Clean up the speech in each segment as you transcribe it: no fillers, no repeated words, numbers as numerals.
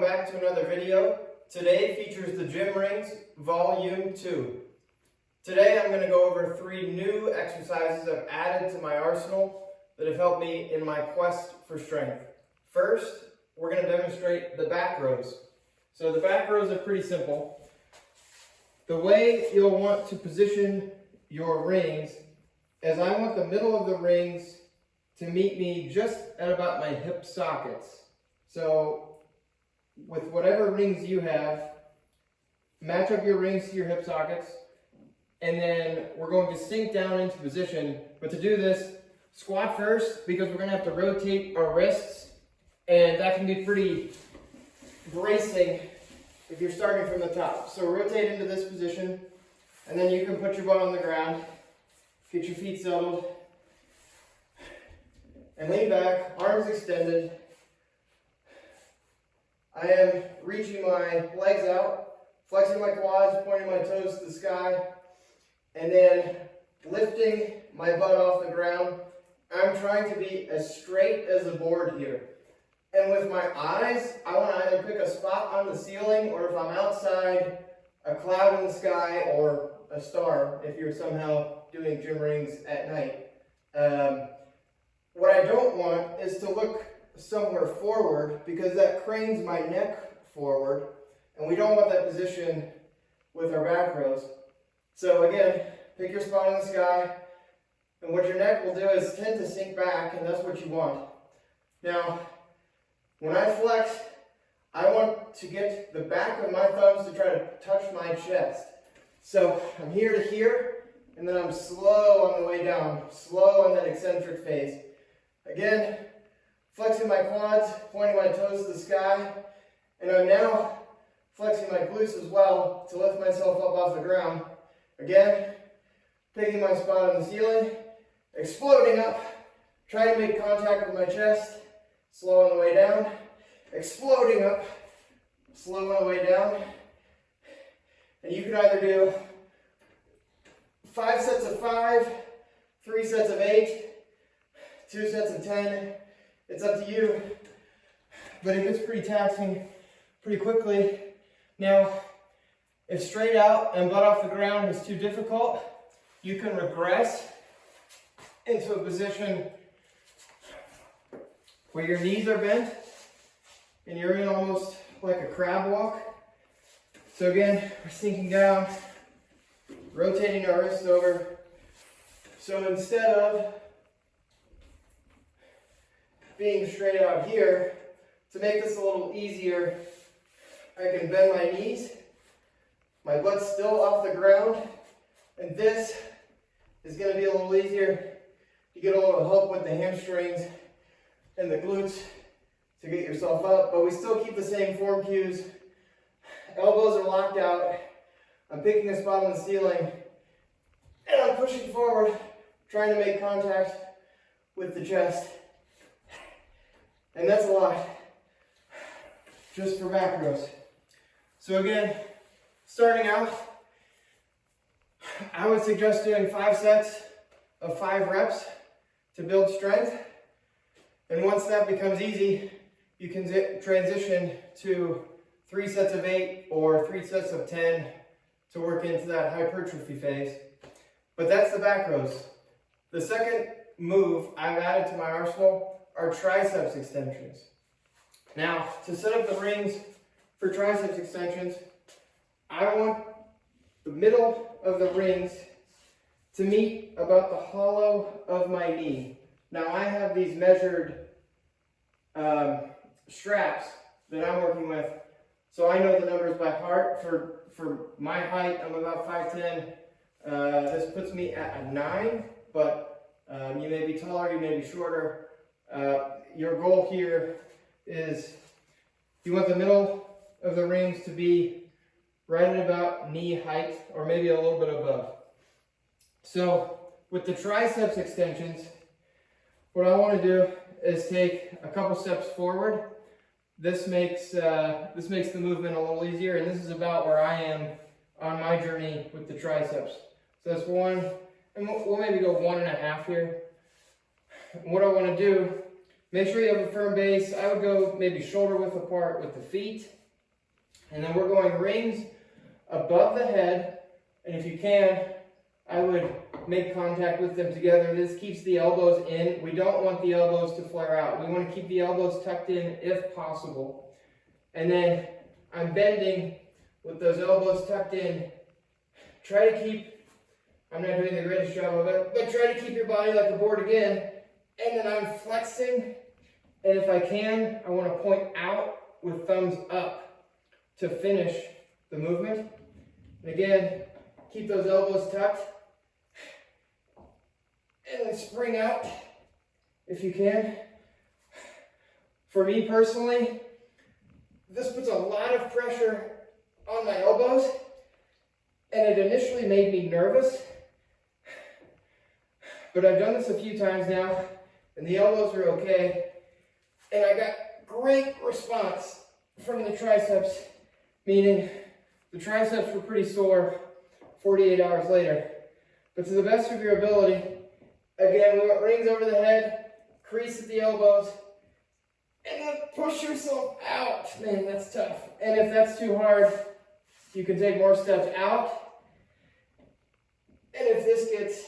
back to another video. Today features the Gym Rings Volume 2. Today I'm going to go over 3 new exercises I've added to my arsenal that have helped me in my quest for strength. First, we're going to demonstrate the back rows. So the back rows are pretty simple. The way you'll want to position your rings is I want the middle of the rings to meet me just at about my hip sockets. So with whatever rings you have, match up your rings to your hip sockets, and then we're going to sink down into position. But to do this, squat first, because we're going to have to rotate our wrists, and that can be pretty bracing if you're starting from the top. So rotate into this position, and then you can put your butt on the ground, get your feet settled, and lean back, arms extended. I am reaching my legs out, flexing my quads, pointing my toes to the sky, and then lifting my butt off the ground. I'm trying to be as straight as the board here. And with my eyes, I want to either pick a spot on the ceiling, or if I'm outside, a cloud in the sky or a star if you're somehow doing gym rings at night. What I don't want is to look somewhere forward, because that cranes my neck forward, and we don't want that position with our back rows. So again, pick your spot in the sky, and what your neck will do is tend to sink back, and that's what you want. Now, when I flex, I want to get the back of my thumbs to try to touch my chest. So I'm here to here, and then I'm slow on the way down, slow on that eccentric phase. Again, flexing my quads, pointing my toes to the sky, and I'm now flexing my glutes as well to lift myself up off the ground. Again, picking my spot on the ceiling, exploding up, trying to make contact with my chest, slow on the way down, exploding up, slow on the way down. And you can either do 5 sets of 5, 3 sets of 8, 2 sets of 10, it's up to you, but it gets pretty taxing pretty quickly. Now, if straight out and butt off the ground is too difficult, you can regress into a position where your knees are bent and you're in almost like a crab walk. So again, we're sinking down, rotating our wrists over. So instead of being straight out here, to make this a little easier, I can bend my knees, my butt's still off the ground, and this is going to be a little easier. You get a little help with the hamstrings and the glutes to get yourself up, but we still keep the same form cues. Elbows are locked out. I'm picking a spot on the ceiling, and I'm pushing forward, trying to make contact with the chest. And that's a lot, just for back rows. So again, starting out, I would suggest doing 5 sets of 5 reps to build strength. And once that becomes easy, you can transition to 3 sets of 8 or 3 sets of 10 to work into that hypertrophy phase. But that's the back rows. The second move I've added to my arsenal are triceps extensions. Now, to set up the rings for triceps extensions, I want the middle of the rings to meet about the hollow of my knee. Now, I have these measured straps that I'm working with, so I know the numbers by heart. For my height, I'm about 5'10". This puts me at a 9, but you may be taller, you may be shorter. Your goal here is you want the middle of the rings to be right at about knee height, or maybe a little bit above. So with the triceps extensions, what I want to do is take a couple steps forward. This makes the movement a little easier, and this is about where I am on my journey with the triceps. So that's 1, and we'll maybe go 1.5 here. And what I want to do Make sure you have a firm base. I would go maybe shoulder width apart with the feet. And then we're going rings above the head. And if you can, I would make contact with them together. This keeps the elbows in. We don't want the elbows to flare out. We want to keep the elbows tucked in if possible. And then I'm bending with those elbows tucked in. Try to keep, I'm not doing the greatest job of it, but try to keep your body like a board again. And then I'm flexing. And if I can, I want to point out with thumbs up to finish the movement. And again, keep those elbows tucked. And then spring out if you can. For me personally, this puts a lot of pressure on my elbows. And it initially made me nervous. But I've done this a few times now, and the elbows are okay. And I got great response from the triceps, meaning the triceps were pretty sore 48 hours later. But to the best of your ability, again, we want rings over the head, crease at the elbows, and then push yourself out. Man, that's tough. And if that's too hard, you can take more steps out. And if this gets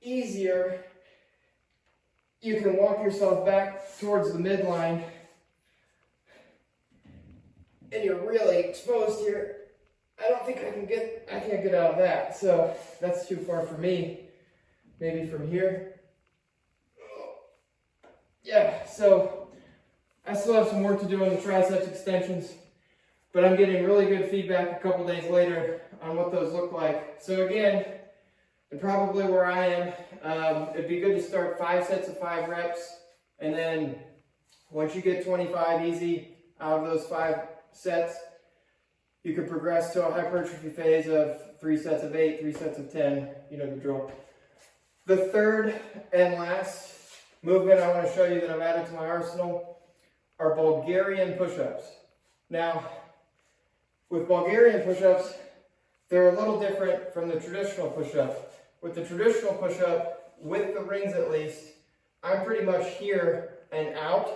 easier, you can walk yourself back towards the midline. And you're really exposed here. I don't think I can't get out of that. So that's too far for me. Maybe from here. Yeah, so I still have some work to do on the triceps extensions, but I'm getting really good feedback a couple days later on what those look like. So again, and probably where I am, it'd be good to start 5 sets of 5 reps, and then once you get 25 easy out of those 5 sets, you could progress to a hypertrophy phase of 3 sets of 8, 3 sets of 10, you know the drill. The third and last movement I want to show you that I've added to my arsenal are Bulgarian push-ups. Now, with Bulgarian push-ups, they're a little different from the traditional push-up. With the traditional push-up, with the rings at least, I'm pretty much here and out.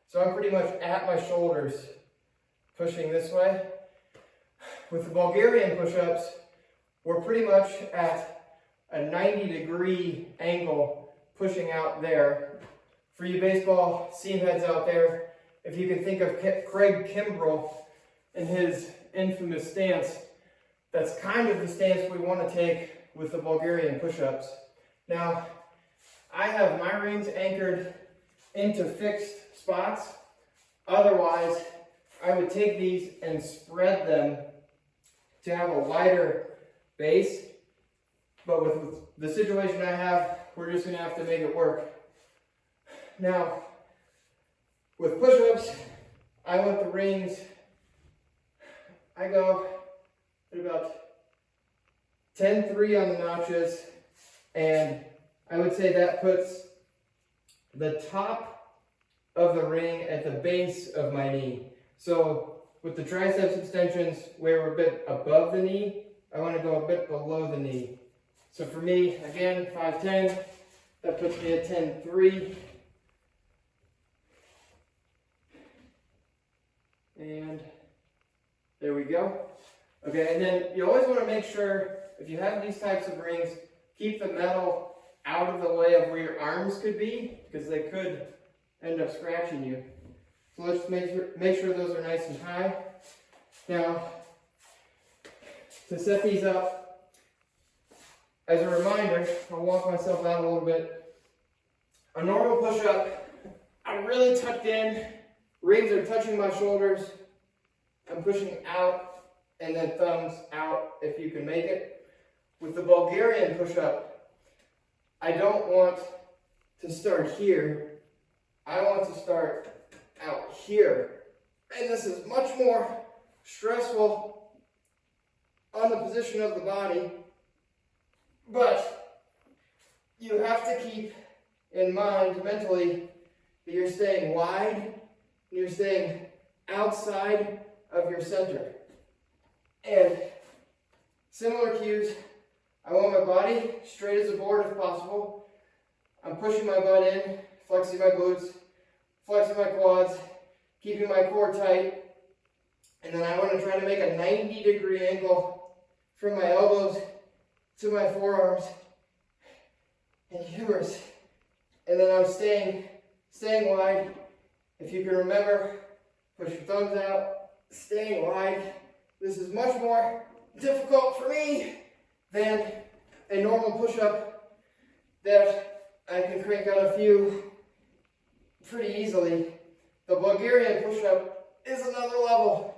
So I'm pretty much at my shoulders, pushing this way. With the Bulgarian push-ups, we're pretty much at a 90-degree angle, pushing out there. For you baseball seam heads out there, if you can think of Craig Kimbrell and his infamous stance, that's kind of the stance we want to take with the Bulgarian push-ups. Now, I have my rings anchored into fixed spots. Otherwise, I would take these and spread them to have a wider base. But with the situation I have, we're just going to have to make it work. Now, with push-ups, I want the rings, I go at about 10-3 on the notches, and I would say that puts the top of the ring at the base of my knee. So with the triceps extensions, where we're a bit above the knee, I want to go a bit below the knee. So for me, again, 5-10, that puts me at 10-3. And there we go. Okay, and then you always want to make sure, if you have these types of rings, keep the metal out of the way of where your arms could be, because they could end up scratching you. So let's make sure those are nice and high. Now, to set these up, as a reminder, I'll walk myself out a little bit. A normal push-up, I'm really tucked in, rings are touching my shoulders, I'm pushing out, and then thumbs out if you can make it. With the Bulgarian push-up, I don't want to start here, I want to start out here. And this is much more stressful on the position of the body, but you have to keep in mind mentally that you're staying wide, and you're staying outside of your center. And similar cues, I want my body straight as a board if possible. I'm pushing my butt in, flexing my glutes, flexing my quads, keeping my core tight. And then I want to try to make a 90-degree angle from my elbows to my forearms and humerus. And then I'm staying wide. If you can remember, push your thumbs out, staying wide. This is much more difficult for me than a normal push-up that I can crank out a few pretty easily. The Bulgarian push-up is another level.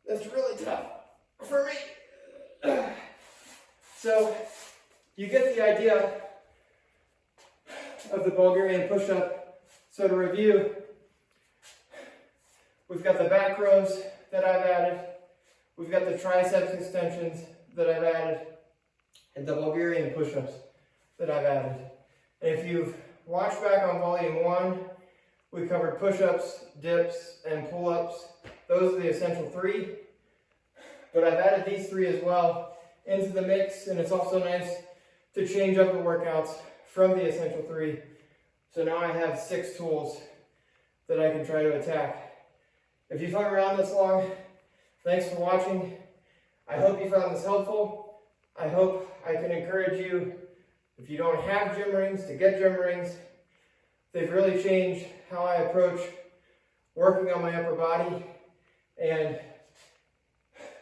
That's really tough for me. So you get the idea of the Bulgarian push-up. So to review, we've got the back rows that I've added. We've got the triceps extensions that I've added. And the Bulgarian push-ups that I've added. And if you've watched back on volume 1, we covered push-ups, dips, and pull-ups. Those are the essential 3. But I've added these 3 as well into the mix, and it's also nice to change up the workouts from the essential 3. So now I have 6 tools that I can try to attack. If you've hung around this long, thanks for watching. I hope you found this helpful. I hope I can encourage you, if you don't have gym rings, to get gym rings. They've really changed how I approach working on my upper body. And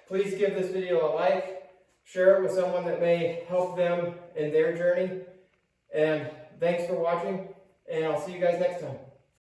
please give this video a like, share it with someone that may help them in their journey. And thanks for watching, and I'll see you guys next time.